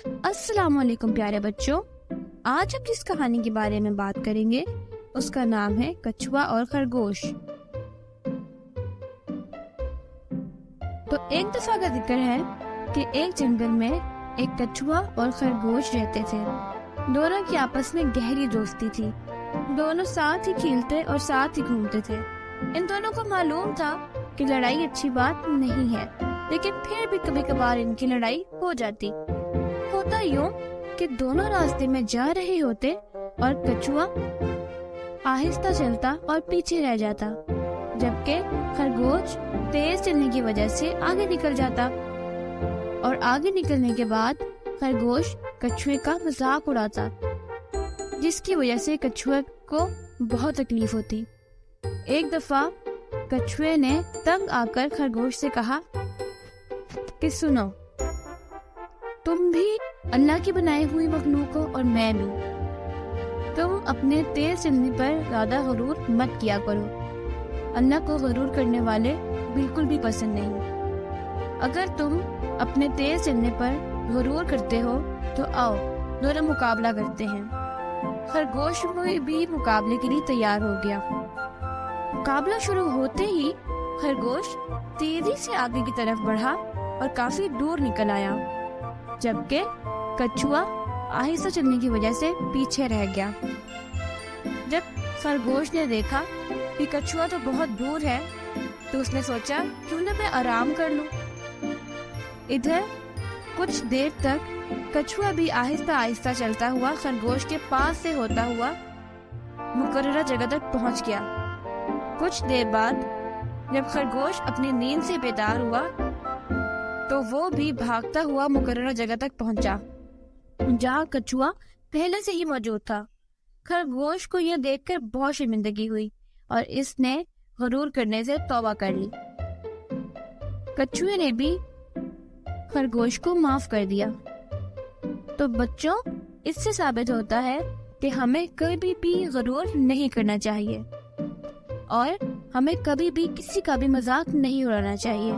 السلام علیکم پیارے بچوں، آج ہم جس کہانی کے بارے میں بات کریں گے اس کا نام ہے کچھوا اور خرگوش۔ تو ایک دفعہ کا ذکر ہے کہ ایک جنگل میں ایک کچھوا اور خرگوش رہتے تھے۔ دونوں کی آپس میں گہری دوستی تھی، دونوں ساتھ ہی کھیلتے اور ساتھ ہی گھومتے تھے۔ ان دونوں کو معلوم تھا کہ لڑائی اچھی بات نہیں ہے، لیکن پھر بھی کبھی کبھار ان کی لڑائی ہو جاتی۔ ہوتا یوں کہ دونوں راستے میں جا رہے ہوتے اور کچھوا آہستہ چلتا اور پیچھے رہ جاتا، جبکہ خرگوش تیز چلنے کی وجہ سے آگے نکل جاتا، اور آگے نکلنے کے بعد خرگوش کچھوے کا مذاق اڑاتا، جس کی وجہ سے کچھوے کو بہت تکلیف ہوتی۔ ایک دفعہ کچھوے نے تنگ آ کر خرگوش سے کہا کہ سنو، تم بھی اللہ کی بنائی ہوئی مخلوق ہو اور میں بھی۔ تم اپنے تیز چلنے پر زیادہ غرور مت کیا کرو، اللہ کو غرور کرنے والے بالکل بھی پسند نہیں۔ اگر تم اپنے تیز چلنے پر غرور کرتے ہو تو آؤ دونوں مقابلہ کرتے ہیں۔ خرگوش بھی مقابلے کے لیے تیار ہو گیا۔ مقابلہ شروع ہوتے ہی خرگوش تیزی سے آگے کی طرف بڑھا اور کافی دور نکل آیا، جبکہ کچھوا آہستہ چلنے کی وجہ سے پیچھے رہ گیا۔ جب خرگوش نے دیکھا کہ کچھوا تو بہت دور ہے تو اس نے سوچا کیوں نہ میں آرام کر لوں۔ ادھر کچھ دیر تک کچھوا بھی آہستہ آہستہ چلتا ہوا خرگوش کے پاس سے ہوتا ہوا مقررہ جگہ تک پہنچ گیا۔ کچھ دیر بعد جب خرگوش اپنی نیند سے بیدار ہوا تو وہ بھی بھاگتا ہوا مقررہ جگہ تک پہنچا جہاں کچھوا پہلے سے ہی موجود تھا۔ خرگوش کو یہ دیکھ کر بہت شرمندگی ہوئی اور اس نے غرور کرنے سے توبہ کر لی۔ کچھوے نے بھی خرگوش کو معاف کر دیا۔ تو بچوں، اس سے ثابت ہوتا ہے کہ ہمیں کبھی بھی غرور نہیں کرنا چاہیے اور ہمیں کبھی بھی کسی کا بھی مذاق نہیں اڑانا چاہیے۔